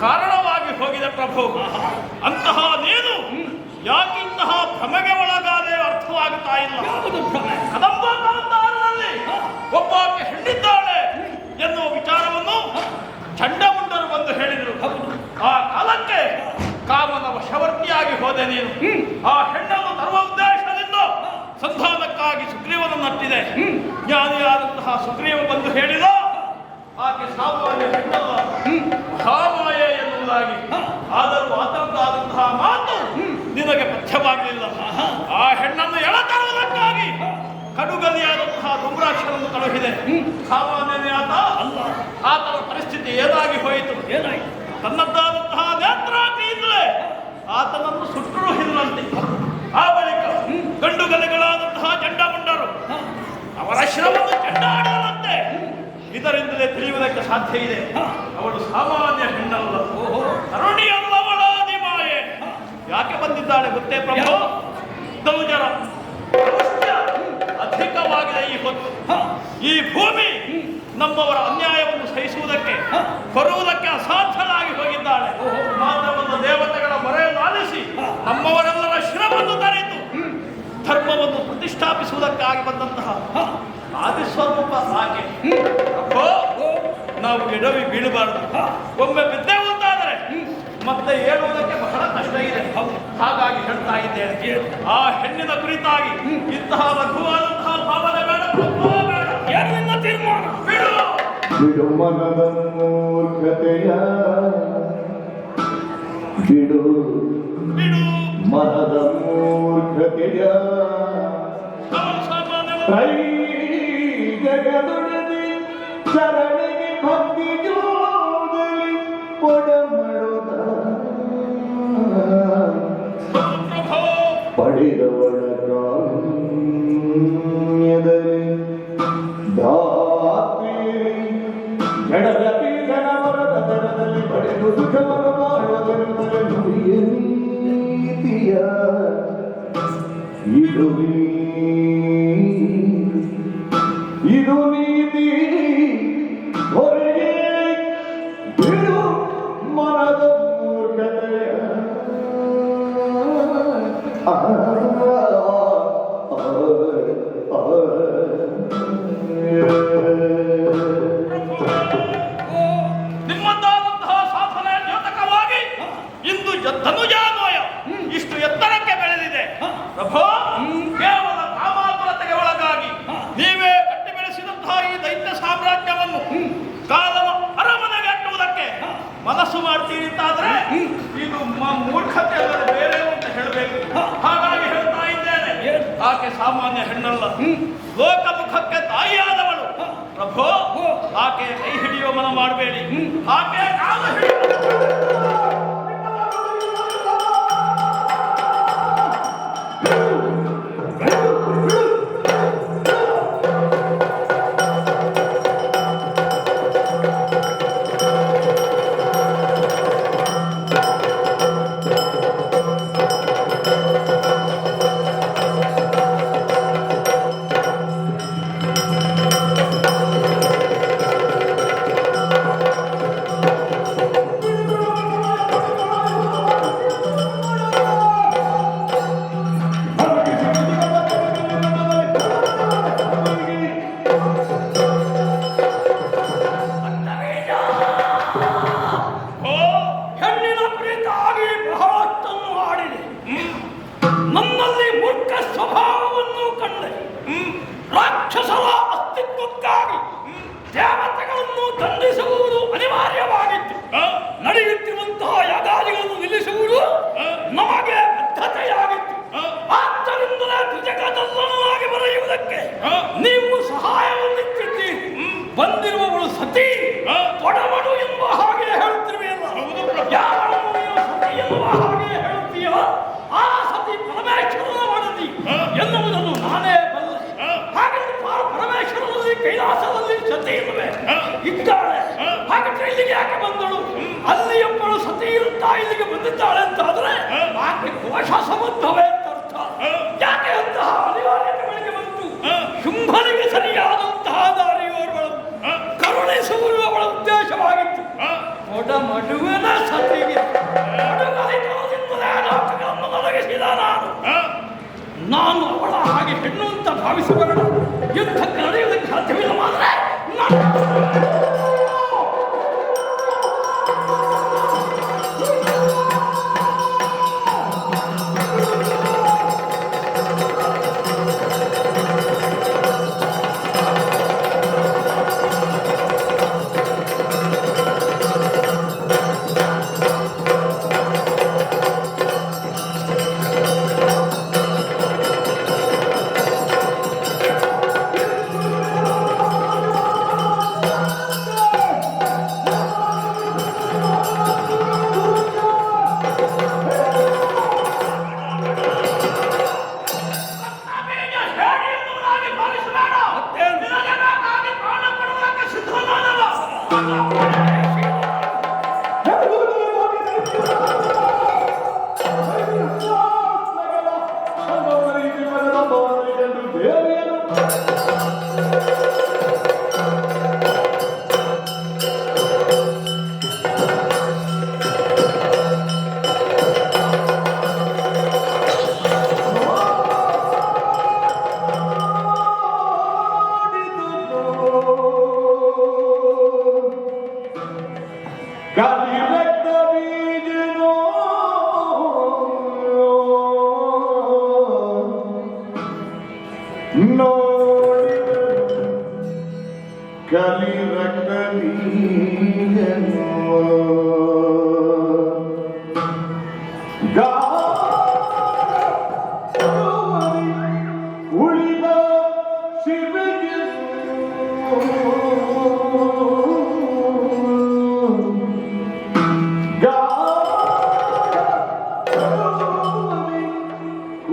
ಕಾರಣವಾಗಿ ಹೋಗಿದೆ ಪ್ರಭು. ಅಂತಹ ನೀನು ಯಾಕಿಂತಹ ಭ್ರಮೆಗೆ ಒಳಗಾದೆ ಅರ್ಥವಾಗುತ್ತಾ ಇಲ್ಲ. ಕದಂಬ ಕಾಂತಾರದಲ್ಲಿ ಒಬ್ಬಾಕೆ ಹೆಣ್ಣಿದ್ದಾಳೆ ಎನ್ನುವ ವಿಚಾರವನ್ನು ಚಂಡಮುಂಡರು ಬಂದು ಹೇಳಿದರು. ಆ ಕಾಲಕ್ಕೆ ಕಾಮನ ವಶವರ್ತಿಯಾಗಿ ಹೋದೆ ನೀನು. ಆ ಹೆಣ್ಣನ್ನು ತರುವ ಉದ್ದೇಶದಿಂದ ಸಂಧಾನಕ್ಕಾಗಿ ಸುಗ್ರೀವನನ್ನು ನಟ್ಟಿದೆ. ಜ್ಞಾನಿಯಾದಂತಹ ಸುಗ್ರೀವ ಬಂದು ಹೇಳಿದ ಆಕೆ ಸಾಮಾನ್ಯ ಹೆಣ್ಣಲ್ಲ, ಮಹಾಮಾಯೆ ಎನ್ನುವುದಾಗಿ. ಆದರೂ ಆತಂಕವಾದಂತಹ ಮಾತು ನಿನಗೆ ಪಥ್ಯವಾಗಲಿಲ್ಲ. ಆ ಹೆಣ್ಣನ್ನು ಎಳತರುವುದಕ್ಕಾಗಿ ಕಡುಗಲಿಯಾದಂತಹ ಧೂಮ್ರಾಕ್ಷರನ್ನು ಕಳುಹಿದೆ. ಸಾಮಾನ್ಯನೇ ಆತ ಅಲ್ಲ. ಆತನ ಪರಿಸ್ಥಿತಿ ಏನಾಗಿ ಹೋಯಿತು? ತನ್ನದ್ದಾದಂತಹ ನೇತ್ರಾಗ್ನಿಯಿಂದಲೇ ಆತನನ್ನು ಸುಟ್ಟರು ಹಿಲ್ಲಂತೆ. ಆ ಬಳಿಕ ಗಂಡುಗಲಿಗಳಾದಂತಹ ಚಂಡಮುಂಡರು ಅವರ ಶ್ರಮವನ್ನು ಚೆಂಡಾಡಲಂತೆ. ಇದರಿಂದಲೇ ತಿಳಿಯುವುದಕ್ಕೆ ಸಾಧ್ಯ ಇದೆ, ಅವಳು ಸಾಮಾನ್ಯ ಹೆಣ್ಣಲ್ಲ, ತರುಣಿಯಲ್ಲವಳಾದಿ ಮಾಯೆ. ಯಾಕೆ ಬಂದಿದ್ದಾಳೆ ಗೊತ್ತೇ ಪ್ರಭು? ದೌಜರ ಅಧಿಕವಾಗಿದೆ ಈ ಹೊತ್ತು. ಈ ಭೂಮಿ ನಮ್ಮವರ ಅನ್ಯಾಯವನ್ನು ಸಹಿಸುವುದಕ್ಕೆ ಬರುವುದಕ್ಕೆ ಅಸಾಧ್ಯನಾಗಿ ಹೋಗಿದ್ದಾಳೆ. ಮಾತ್ರವಲ್ಲ, ದೇವತೆಗಳ ಮೊರೆಯನ್ನು ಆಲಿಸಿ ನಮ್ಮವರೆಲ್ಲರ ಶಿರವನ್ನು ತರಿತು ಧರ್ಮವನ್ನು ಪ್ರತಿಷ್ಠಾಪಿಸುವುದಕ್ಕಾಗಿ ಬಂದಂತಹ ಆದಿಸ್ವರೂಪ ಆಕೆ. ನಾವು ಎಡವಿ ಬೀಳಬಾರದು. ಒಮ್ಮೆ ಬಿದ್ದೆ ಉಂಟಾದರೆ ಮತ್ತೆ ಏಳುವುದಕ್ಕೆ ಬಹಳ ಕಷ್ಟ ಇದೆ. ಹಾಗಾಗಿ ಹೇಳ್ತಾ ಇದ್ದೇನೆ, ಆ ಹೆಣ್ಣಿನ ಕುರಿತಾಗಿ ಇಂತಹ ಲಘುವಾದಂತಹ ಭಾವನೆ ಬೇಡ, ಏನಿನ್ನ ತೀರ್ಮಾನ ಬಿಡು. ಬಿಡು ಮನದ ಮೂರ್ಖತೆಯ, ಬಿಡು ಬಿಡು ಮನದ ಮೂರ್ಖತೆಯ. ಜಗದುಡದಿ ಶರಣಿಗೆ ಭಕ್ತಿ ಜೋದಲಿ ಕೊಡಮಡುದ ಭೈರವಳ ಕಾಮ್ಯದಲ್ಲಿ ಧಾತ್ರಿ ಜಡಗತಿ ಜನವರದ ದರದಲ್ಲಿ ಪಡೆದು ಸುಖವನ್ನು ಮಾಡುವುದೆಂದರೆ ನುಡಿಯ ನೀತಿಯ ಇದು ನೀತಿ ಹೊರಗೆ ಬಿಡು ಮನದ ಮೂರ್ಖತೆಯ ನಿಮ್ಮದಾದಂತಹ ಸಾಧನೆ ದ್ಯೋತಕವಾಗಿ ಇಂದು ಧನುಜಾನ್ವಯ ಇಷ್ಟು ಎತ್ತರಕ್ಕೆ ಬೆಳೆದಿದೆ. ಪ್ರಭೋ, ಕೇವಲ ಕಾಮಾತುರತೆಗೆ ಒಳಗಾಗಿ ನೀವೇ ಕಟ್ಟಿ ಬೆಳೆಸಿದಂತಹ ಈ ದೈತ್ಯ ಸಾಮ್ರಾಜ್ಯವನ್ನು ಕಾಲವ ಅರಮನೆಗೆ ಅಟ್ಟುವುದಕ್ಕೆ ಮನಸ್ಸು ಮಾಡ್ತೀರಿ ಅಂತಾದ್ರೆ ಇದು ಮೂರ್ಖತೆ ಅಲ್ಲದೆ ಬೇರೆ ಅಂತ ಹೇಳಬೇಕು. ಹಾಗಾಗಿ ಹೇಳ್ತಾ ಇದ್ದೇನೆ, ಆಕೆ ಸಾಮಾನ್ಯ ಹೆಣ್ಣಲ್ಲ, ಲೋಕಮುಖಕ್ಕೆ ತಾಯಿಯಾದವಳು. ಪ್ರಭೋ, ಆಕೆ ಕೈ ಹಿಡಿಯುವ ಮನ ಮಾಡಬೇಡಿ, ಆಕೆ ಕಾಲ ಹಿಡಿಯುವ ರಾಕ್ಷಸರ ಅಸ್ತಿತ್ವಕ್ಕಾಗಿ ದೇವತೆಗಳನ್ನು ದಂಡಿಸುವುದು ಅನಿವಾರ್ಯವಾಗಿತ್ತು. ನಡೆಯುತ್ತಿರುವಂತಹ ಯಾಗಾದಿಗಳನ್ನು ನಿಲ್ಲಿಸುವುದು ನಮಗೆ ಬದ್ಧತೆಯಾಗಿತ್ತು. ಆದ್ದರಿಂದಲೇ ತ್ರಿಜಗದಲ್ಲನಾಗಿ ಬರೆಯುವುದಕ್ಕೆ ನೀವು ಸಹಾಯವನ್ನಿಟ್ಟಿದ್ದೀರಿ. ಬಂದಿರುವವಳು ಸತಿ ತೊಡಮಡು ಎಂಬ ಹಾಗೆ ಹೇಳುತ್ತಿರುವೆಯಲ್ಲ, ಯಾವಳನ್ನು ನೀವು ಸತಿ ಎನ್ನುವ ಹಾಗೆ ಹೇಳುತ್ತೀಯೋ ಆ ಸತಿ ಪರಮೇಶ್ವರನ ಒಡತಿ ಎನ್ನುವುದನ್ನು ನಾನೇ ಬಲ್ಲೆ. ಹಾಗೆಂದು ಪರಮೇಶ್ವರನಲ್ಲಿ ಕೈಲಾಸದಲ್ಲಿ ಸತಿ ಎನ್ನುವೆ ಇದ್ದಾಳೆ. ಹಾಗಾದ್ರೆ ಇಲ್ಲಿಗೆ ಯಾಕೆ ಬಂದಳು? ಅಲ್ಲಿ ಒಬ್ಬಳು ಸತಿ ಇರುತ್ತಾ ಇಲ್ಲಿಗೆ ಬಂದಿದ್ದಾಳೆ ಅಂತಾದ್ರೆ ಆಕೆ ದೋಷ ಸಂಬಂಧವೇ ಅಂತ ಅರ್ಥ. ಯಾಕೆ ಅಂತಹ ಅನಿವಾರ್ಯತೆಗಳಿಗೆ ಬಂತು? ಶುಂಭನಿಗೆ ಸರಿಯಾದಂತಹ ದಾರಿಯೋರ್ವಳು ಕರುಣಿಸುವುದು ಅವಳ ಉದ್ದೇಶವಾಗಿತ್ತು. ದೊಡ್ಡ ಮಡುವಿನ ಸತಿಗೆ ಲೋಕಗಳನ್ನು ಒದಗಿಸಿದ ನಾನು ಅವಳ ಹಾಗೆ ಹೆಣ್ಣು ಅಂತ ಭಾವಿಸಬೇಡ. ಯುದ್ಧಕ್ಕೆ ನಡೆಯುವುದಕ್ಕೆ ಸಾಧ್ಯವಿಲ್ಲ. ಮಾತ್ರ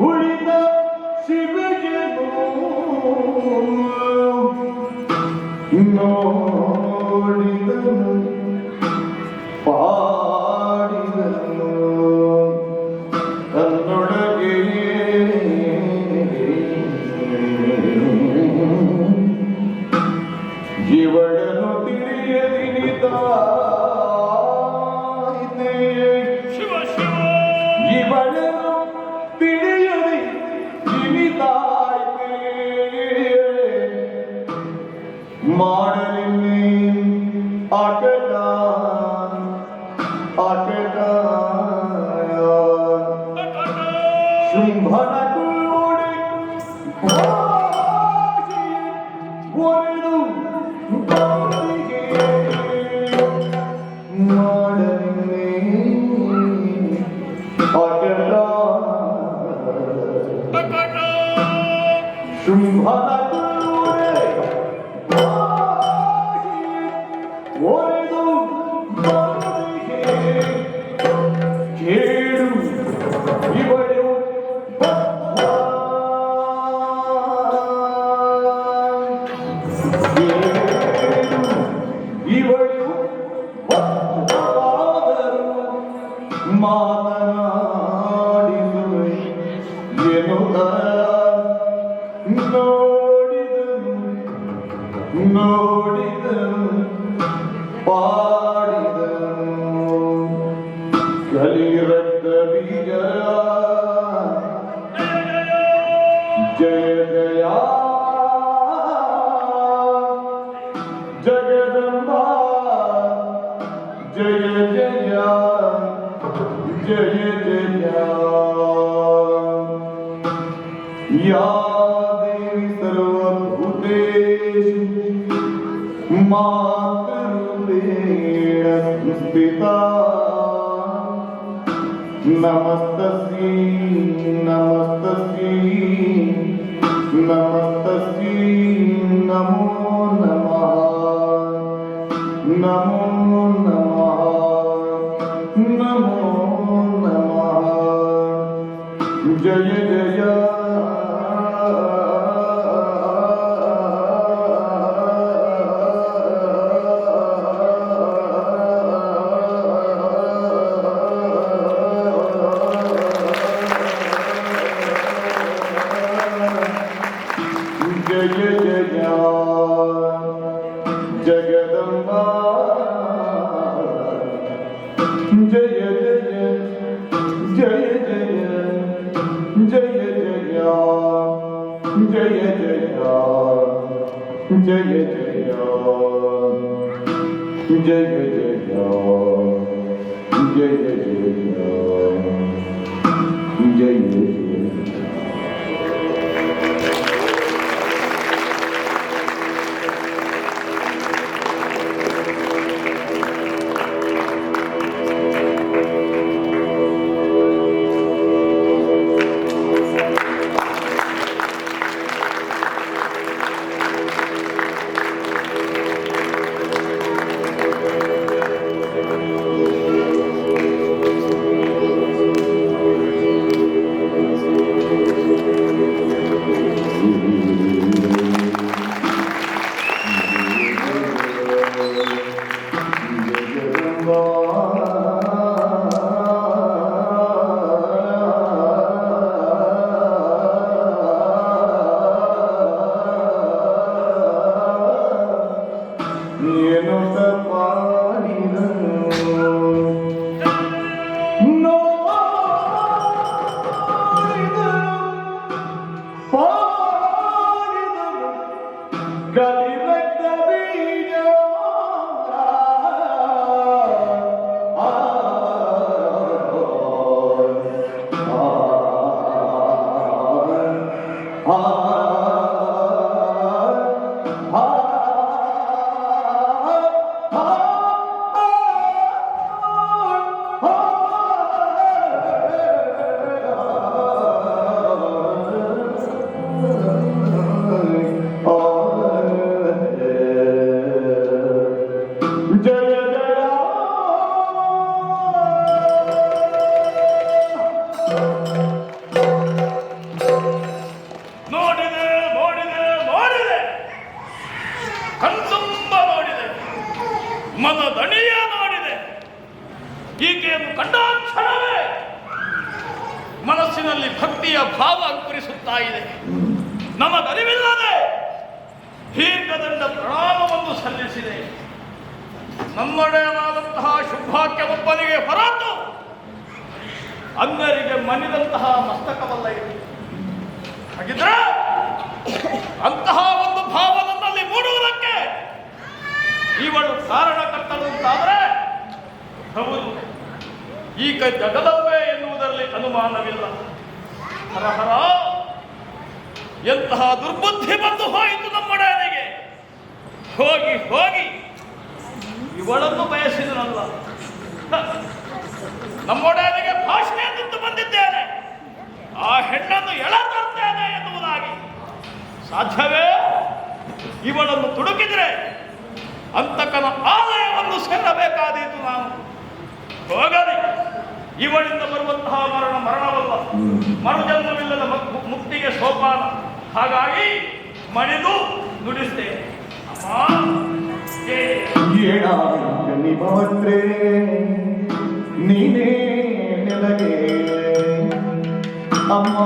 ಉಳಿದ ತಿಳಿಯದೆ ಕಿವಿತಾಯ್ತೆ ಮಾಡಲಿನ್ನೇ ಆಟದ ಆಟದ ಶುಂಭನ ಕೂಡಿ ಒರೆದು ಬಾಯಿಗೆ ಮಾಡಲಿನ್ನೇ ಆಟದ ಶುಂಭನ ಒರೆದು ಬಾಯಿಗೆ ಕೇಳು ಇವಳು ಇವಳು ಮಾತನಾಡಿದು ಎನ್ನುತ್ತ ನೋಡಿದನು ಪಾಡಿದನು ಕಲಿರಕ್ತ ಬೀಜ ಜಯ ಜಯ ಜಗದಂಬ ಜಯ ಜಯ ಜಯ ಜಯ ಯಾ ದೇವಿ ಸರ್ವಭೂತೇಷು ಮಾತೃರೂಪೇಣ ಸ್ಥಿತಾ ನಮಸ್ತಸ್ಯೈ ನಮಸ್ತಸ್ಯೈ ನಮಸ್ತಸ್ಯೈ ನಮೋ ನಮಃ ನಮೋ ನಮಃ ನಮೋ ನಮಃ ಜಯ ಜಯ जय जय जगदम्बा जय जय जय जय जय जय जय जय जय जय जय जय ಮನದಣಿಯ ನೋಡಿದೆ. ಈಕೆಯನ್ನು ಕಂಡಾಕ್ಷಣವೇ ಮನಸ್ಸಿನಲ್ಲಿ ಭಕ್ತಿಯ ಭಾವ ಅಂಕುರಿಸುತ್ತಾ ಇದೆ. ನಮಗರಿವಿಲ್ಲದೆ ದೀರ್ಘದಂಡ ಪ್ರಣಾಮವನ್ನು ಸಲ್ಲಿಸಿದೆ. ನಮ್ಮೊಡೆಯನಾದಂತಹ ಶುಭಾಕ್ಯ ಒಬ್ಬನಿಗೆ ಹೊರತು ಅನ್ಯರಿಗೆ ಮನಿದಂತಹ ಮಸ್ತಕವಲ್ಲ ಇದು. ಹಾಗಿದ್ರೆ ಅಂತಹ ಒಂದು ಭಾವ ನನ್ನಲ್ಲಿ ಮೂಡುವುದಕ್ಕೆ ಇವಳು ಕಾರಣಕರ್ತಳು ಅಂತಾದರೆ ಹೌದು, ಈಗ ಜಗದಂಬೆ ಎನ್ನುವುದರಲ್ಲಿ ಅನುಮಾನವಿಲ್ಲ. ಹರಹರ, ಎಂತಹ ದುರ್ಬುದ್ಧಿ ಬಂದು ಹೋಯಿತು ನಮ್ಮೊಡೆಯನಿಗೆ. ಹೋಗಿ ಹೋಗಿ ಇವಳನ್ನು ಬಯಸಿದನಲ್ಲ, ನಮ್ಮೊಡೆಯನಿಗೆ ಭಾಷೆ ಎಂದು ಬಂದಿದ್ದೇನೆ, ಆ ಹೆಣ್ಣನ್ನು ಎಳೆತರ್ತೇನೆ ಎನ್ನುವುದಾಗಿ. ಸಾಧ್ಯವೇ? ಇವಳನ್ನು ತುಡುಕಿದ್ರೆ ಅಂತಕನ ಆಲಯವನ್ನು ಸೇರಬೇಕಾದೀತು ನಾನು. ಹೋಗಲಿ, ಇವಳಿಂದ ಬರುವಂತಹ ಮರಣವಲ್ಲ, ಮರುಜನ್ಮವಿಲ್ಲದ ಮುಕ್ತಿಗೆ ಸೋಪಾನ. ಹಾಗಾಗಿ ಮಣಿದು ನುಡಿಸ್ತೇನೆ. ನಿಭವತ್ರೇ ನೀನೇ ನೆಲಗೆ ಅಮ್ಮ,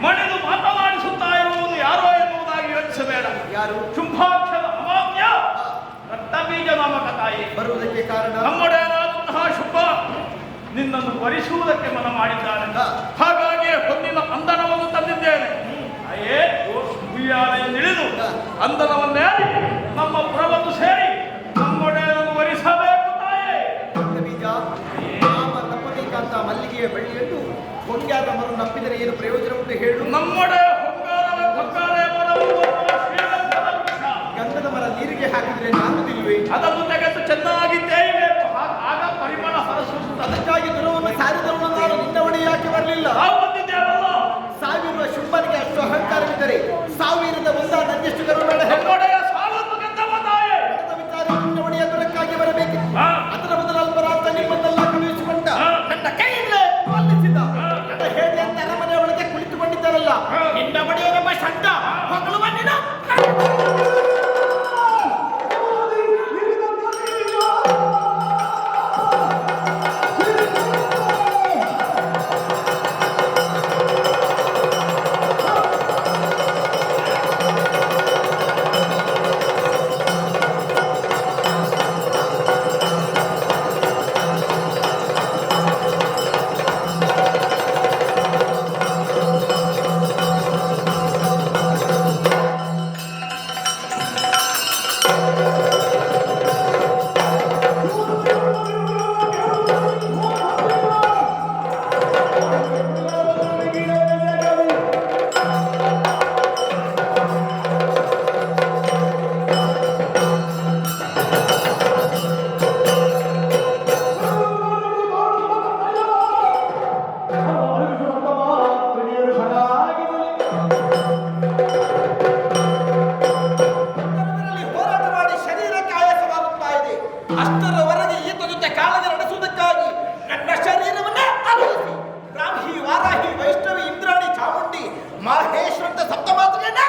ಮಣಿದು ಮಾತನಾಡಿಸುತ್ತಾ ಇರುವುದು ಯಾರೋ ಎನ್ನುವುದಾಗಿ ಯೋಚಿಸಬೇಡ. ಯಾರು? ಶುಂಭಾಕ್ಷರ ಅಮಾತ್ಯ ರಕ್ತಬೀಜ ನಾಮಕ ತಾಯಿ. ಬರುವುದಕ್ಕೆ ಕಾರಣ ನಮ್ಮೊಡೆಯನಾದಂತಹ ಶುಂಭ ನಿನ್ನನ್ನು ವರಿಸುವುದಕ್ಕೆ ಮನ ಮಾಡಿದ್ದಾನೆ. ಹಾಗಾಗಿ ಹೊನ್ನಿನ ಅಂದನವನ್ನು ತಂದಿದ್ದೇನೆ. ಅಯ್ಯೇ ಉಯ್ಯಾಲೆಯನ್ನಿಳಿದು ಅಂದನವನ್ನೇ ನಮ್ಮ ಪುರವನ್ನು ಸೇರಿ ನಮ್ಮೊಡೆಯನನ್ನು ವರಿಸಬೇಕು ತಾಯೇ. ಬೀಜ ನಪ್ಪಬೇಕಂತ ಮಲ್ಲಿಗೆಯ ಬಳ್ಳಿಯನ್ನು ಹೊಂಗ್ಯಾದ ಮರ ನಪ್ಪಿದರೆ ಏನು ಪ್ರಯೋಜನ ಉಂಟು ಹೇಳು. ನಮ್ಮೊಡೆಯ ಗಂಧದ ಮರ ನೀರಿಗೆ ಹಾಕಿದ್ರೆ ನಾನುವುದಿಲ್ವೇ? ಅದನ್ನು ತೆಗೆದು ಚೆನ್ನಾಗಿ ತೇಯಬೇಕು, ಆಗ ಪರಿಮಳ ಹೊರಸೂಸುತ್ತದೆ. ಅದಕ್ಕಾಗಿ ದುರವನ್ನು ಸಾರಿದವನು ನಾನು ನಿನ್ನ ಬಳಿ ಯಾಕೆ ಬರಲಿಲ್ಲ? ಸಾವಿರುವ ಶುಂಭನಿಗೆ ಅಷ್ಟು ಅಹಂಕಾರವಿದ್ದರೆ ಸಾವಿರದ ಒಂದ ನನ್ನೆಷ್ಟು ಗರುಡ ನಮ್ಮೊಡೆಯ ಸಾಲನ್ನು ಗೆದ್ದವ ತಾಯೇ. ವಿಚಾರ ನಿನ್ನ ಬಳಿಯ ದೊರಕ್ಕಾಗಿ ಬರಬೇಕಿತ್ತು. ಅದರ ಮೊದಲ ಅಲ್ಪರಾಂತ ನಿಮ್ಮನ್ನೆಲ್ಲ ಕಳುಹಿಸಿಕೊಂಡ ನನ್ನ ಕೈಯಿಂದಲೇ ಪಾಲಿಸಿದ ನನ್ನ ಹೇಳಿ ಅಂತ ಅರಮನೆ ಒಳಗೆ ಕುಳಿತುಕೊಂಡಿದ್ದಾರಲ್ಲ, ನಿನ್ನ ಬಳಿಯ ನಮ್ಮ ಶಂಕ ಮಗಳು ಬಂದಿನ ಅಷ್ಟರವರೆಗೆ ಈತ ಜೊತೆ ಕಾಳಗ ನಡೆಸುವುದಕ್ಕಾಗಿ ನನ್ನ ಶರೀರವನ್ನೇ ಆಲೋಚಿಸಿ ಬ್ರಾಹ್ಮಿ, ವಾರಾಹಿ, ವೈಷ್ಣವಿ, ಇಂದ್ರಾಣಿ, ಚಾಮುಂಡಿ, ಮಹೇಶ್ವರ ಸಪ್ತಮಾತೃಗಳನ್ನ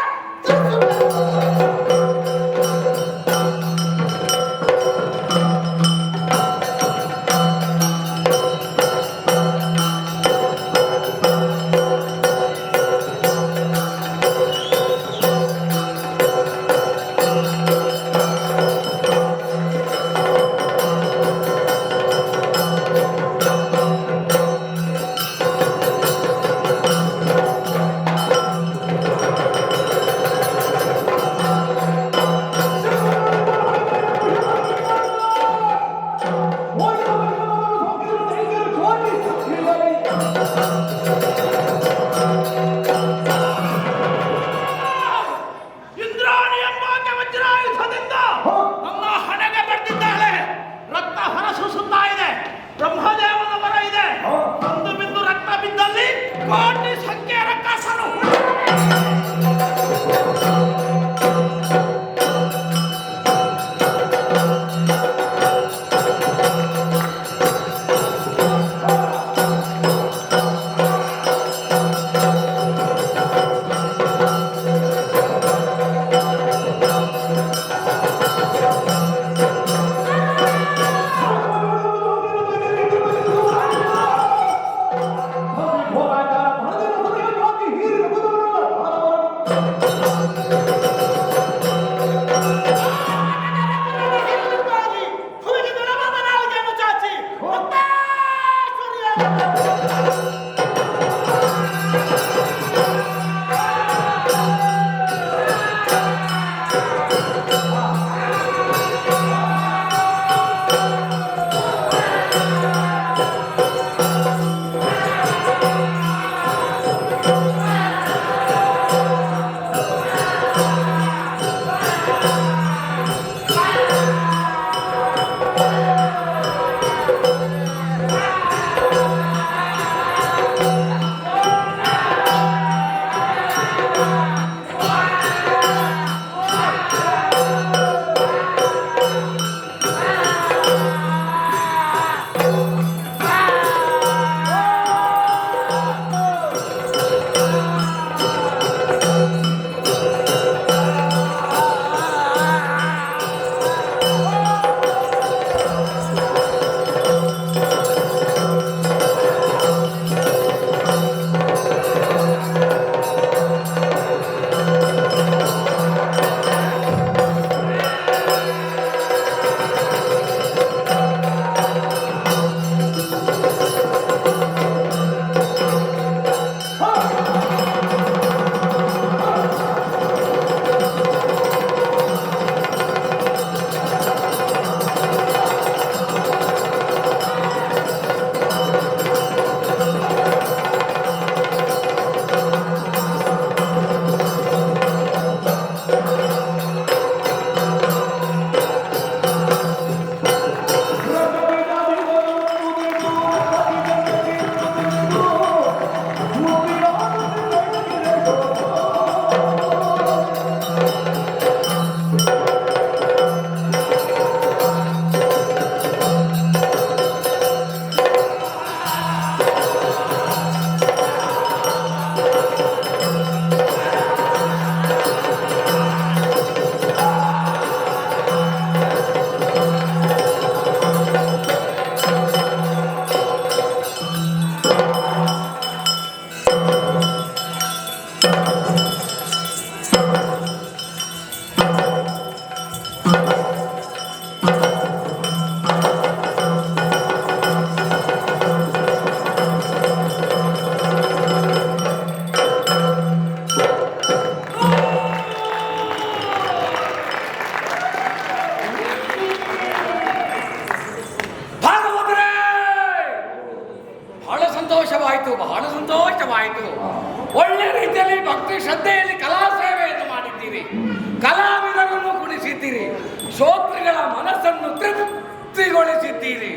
ಶ್ರೋತೃಗಳ ಮನಸ್ಸನ್ನು ತೃಪ್ತಿಗೊಳಿಸಿದ್ದೀರಿ.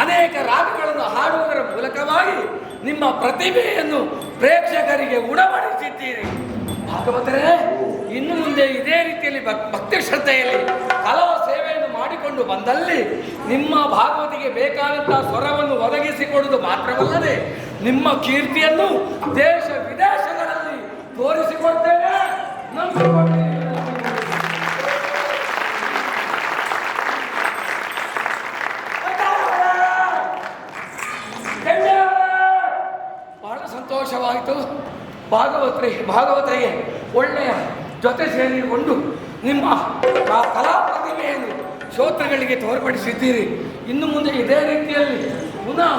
ಅನೇಕ ರಾಗಗಳನ್ನು ಹಾಡುವುದರ ಮೂಲಕವಾಗಿ ನಿಮ್ಮ ಪ್ರತಿಭೆಯನ್ನು ಪ್ರೇಕ್ಷಕರಿಗೆ ಉಣಬಡಿಸಿದ್ದೀರಿ. ಭಾಗವತರೇ, ಇನ್ನು ಮುಂದೆ ಇದೇ ರೀತಿಯಲ್ಲಿ ಭಕ್ತಿ ಶ್ರದ್ಧೆಯಲ್ಲಿ ಕಲಾ ಸೇವೆಯನ್ನು ಮಾಡಿಕೊಂಡು ಬಂದಲ್ಲಿ ನಿಮ್ಮ ಭಾಗವತಿಗೆ ಬೇಕಾದಂತಹ ಸ್ವರವನ್ನು ಒದಗಿಸಿಕೊಡುವುದು ಮಾತ್ರವಲ್ಲದೆ ನಿಮ್ಮ ಕೀರ್ತಿಯನ್ನು ದೇಶ ವಿದೇಶಗಳಲ್ಲಿ ತೋರಿಸಿಕೊಡ್ತೇನೆ. ಬಹಳ ಸಂತೋಷವಾಯಿತು. ಭಾಗವತರಿಗೆ ಒಳ್ಳೆಯ ಜೊತೆ ಸೇರಿಕೊಂಡು ನಿಮ್ಮ ಕಲಾ ಪ್ರತಿಭೆಯನ್ನು ಶ್ರೋತೃಗಳಿಗೆ ತೋರ್ಪಡಿಸಿದ್ದೀರಿ. ಇನ್ನು ಮುಂದೆ ಇದೇ ರೀತಿಯಲ್ಲಿ ಪುನಃ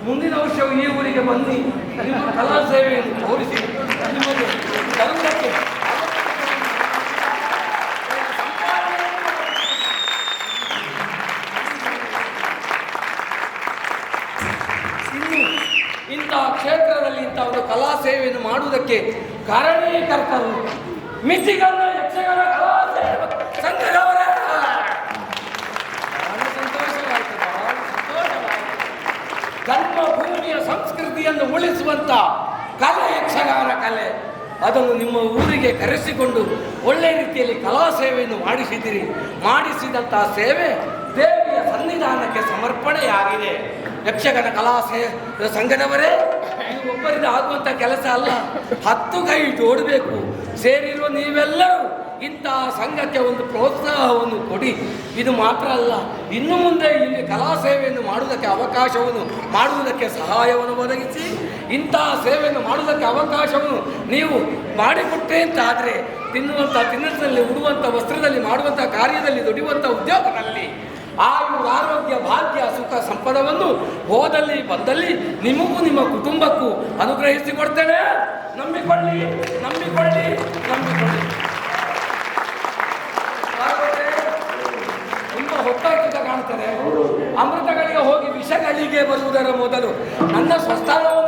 ಮುಂದಿನ ವರ್ಷವು ಈ ಊರಿಗೆ ಬನ್ನಿ ನಿಮ್ಮ ಕಲಾ ಸೇವೆಯನ್ನು ತೋರಿಸಿ ನಿಮಗೆ ತರುವುದಕ್ಕೆ ಇಂತಹ ಕ್ಷೇತ್ರದಲ್ಲಿ ಇಂತಹ ಒಂದು ಕಲಾ ಸೇವೆಯನ್ನು ಮಾಡುವುದಕ್ಕೆ ಕಾರಣೀಕರ್ತರು ಮಿಚಿಗನ್ನ ಯಕ್ಷಗಾನ ಕಲಾ ಸಂಘದವರೇ. ಬಹಳ ಸಂತೋಷವಾಯಿತು. ಜನ್ಮಭೂಮಿಯ ಸಂಸ್ಕೃತಿಯನ್ನು ಉಳಿಸುವಂತ ಕಲೆ ಯಕ್ಷಗಾನ ಕಲೆ, ಅದನ್ನು ನಿಮ್ಮ ಊರಿಗೆ ಕರೆಸಿಕೊಂಡು ಒಳ್ಳೆ ರೀತಿಯಲ್ಲಿ ಕಲಾ ಸೇವೆಯನ್ನು ಮಾಡಿಸಿದಿರಿ. ಮಾಡಿಸಿದಂತಹ ಸೇವೆ ದೇವಿಯ ಸನ್ನಿಧಾನಕ್ಕೆ ಸಮರ್ಪಣೆಯಾಗಿದೆ. ಯಕ್ಷಗಾನ ಕಲಾ ಸಂಘದವರೇ, ಇದು ಒಬ್ಬರಿಂದ ಆಗುವಂಥ ಕೆಲಸ ಅಲ್ಲ. 10 ಕೈ ಜೋಡಬೇಕು. ಸೇರಿರುವ ನೀವೆಲ್ಲರೂ ಇಂತಹ ಸಂಘಕ್ಕೆ ಒಂದು ಪ್ರೋತ್ಸಾಹವನ್ನು ಕೊಡಿ. ಇದು ಮಾತ್ರ ಅಲ್ಲ, ಇನ್ನು ಮುಂದೆ ಇಲ್ಲಿ ಕಲಾ ಸೇವೆಯನ್ನು ಮಾಡುವುದಕ್ಕೆ ಅವಕಾಶವನ್ನು ಮಾಡುವುದಕ್ಕೆ ಸಹಾಯವನ್ನು ಒದಗಿಸಿ ಇಂತಹ ಸೇವೆಯನ್ನು ಮಾಡುವುದಕ್ಕೆ ಅವಕಾಶವನ್ನು ನೀವು ಮಾಡಿಕೊಟ್ಟೆ ಅಂತಾದರೆ ತಿನ್ನುವಂಥ ತಿನ್ನದಲ್ಲಿ, ಉಡುವಂಥ ವಸ್ತ್ರದಲ್ಲಿ, ಮಾಡುವಂಥ ಕಾರ್ಯದಲ್ಲಿ, ದುಡಿಯುವಂಥ ಉದ್ಯೋಗದಲ್ಲಿ ಆಯು ಆರೋಗ್ಯ ಭಾಗ್ಯ ಸುಖ ಸಂಪದವನ್ನು ಹೋದಲ್ಲಿ ಬಂದಲ್ಲಿ ನಿಮಗೂ ನಿಮ್ಮ ಕುಟುಂಬಕ್ಕೂ ಅನುಗ್ರಹಿಸಿಕೊಡ್ತೇನೆ. ನಂಬಿಕೊಳ್ಳಿ ನಂಬಿಕೊಳ್ಳಿ ನಂಬಿಕೊಳ್ಳಿ. ತುಂಬ ಹೊತ್ತಾಯ್ತು ಕಾಣ್ತದೆ. ಅಮೃತಗಳಿಗೆ ಹೋಗಿ ವಿಷಗಳಿಗೆ ಬರುವುದರ ಮೊದಲು ನನ್ನ ಸ್ವಸ್ಥಾನವನ್ನು